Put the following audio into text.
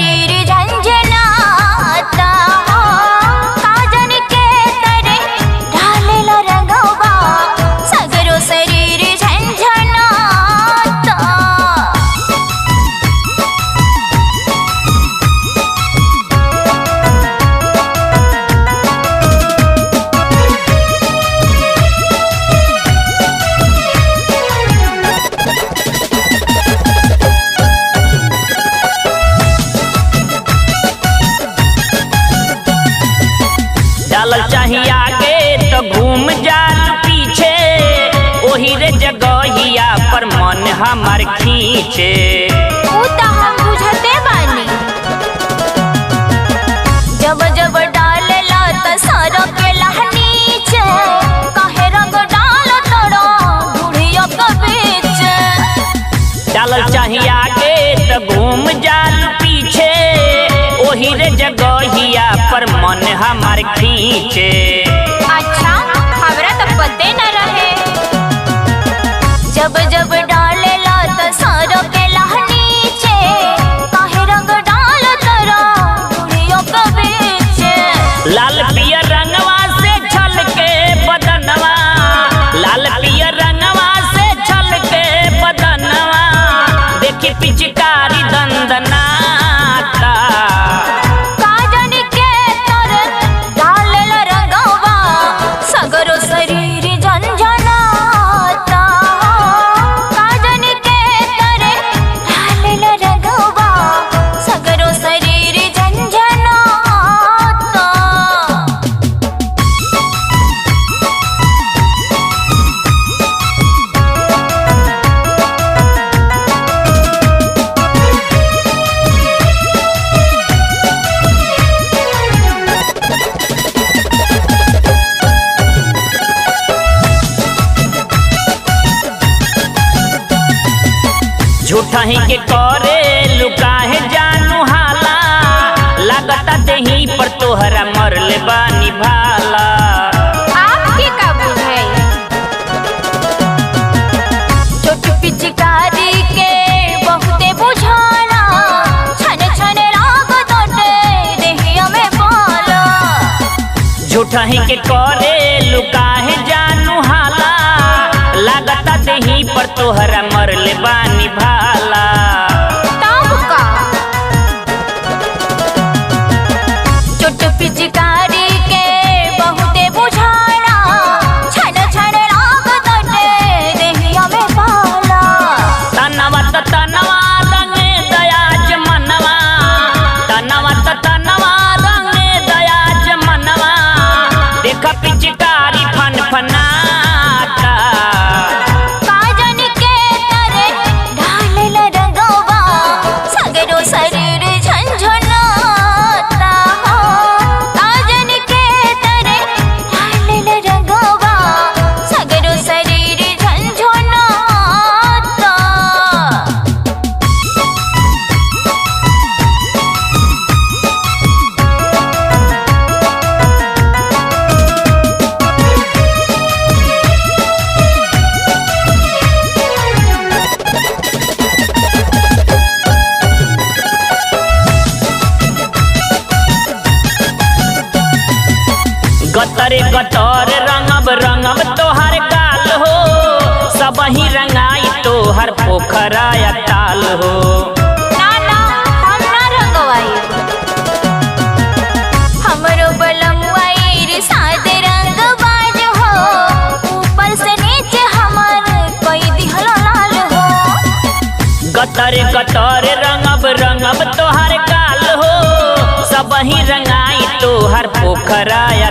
शरीर झंझनाता काजन के तरे ढालेला रंगवा सगरो शरीर झंझनाता। डालल चाहिए आगे तो घूम जाल पीछे, ओही रे जगहिया पर मन हमार खींचे। ऊ त हम बुझते बानी जब जब डालेला त सरकेला नीचे, काहे रंग डाल तोड़ो बुढ़िया के बीच। डालल चाहिए आगे तो घूम जाल पीछे, ओही रे जगहिया पर मन हमार खींचे। अच्छा हमरा तो पते न रहे। जब जब डालेला त सरकेला नीचे, काहे रंग डाल तोड़ो बुढ़िया के बीच। लाल पियर रंगवा से छलके बदनवा, लाल पियर रंगवा से छलके बदनवा, देखी पिचकारी दंदनाता। काजन के तरे ढालेला रंगवा सगरो शरीर झंझनाता। काजन के तरे ढालेला रंगवा सगरो शरीर झंझनाता। झूठा ही के करे लुकाहे जानू हाला, लागता देही पर तोहरा मरले बानी भाला। आपके का बुझाई छोट पिचकारी के बहुते बुझाना, छन छन राग तोटे देहिया में पाला। झूठा ही के करे लुकाहे जानू हाला, लागता देही पर तोहरा मरले बानी भाला। तब का छोट पिचकारी के बहुते बुझाना, छन छन राग तोटे देहिया में पाला। तनवा त तनवा रंगे दयाज मनवा, तनवा त तनवा रंगे दयाज मनवा, देखा पिचकारी फन फनाता। काजन के तरे ढालेला रंगवा सगरो शरीर झंझनाता। काजन के तरे ढालेला रंगवा सगरो शरीर झंझनाता। गतरे गतर रंगब रंगब तोहर गाल हो, सबही रंगाई तोहर पोखरा या ताल हो। ना ना हम ना रंगवाई, हमरो बलमवाई रे सादे रंगबाज हो, ऊपर से नीचे हमर कोई दिहला लाल हो। गतरे गतर रंगब रंगब तोहर गाल हो, सबही रंगाई तोहर पोखरा या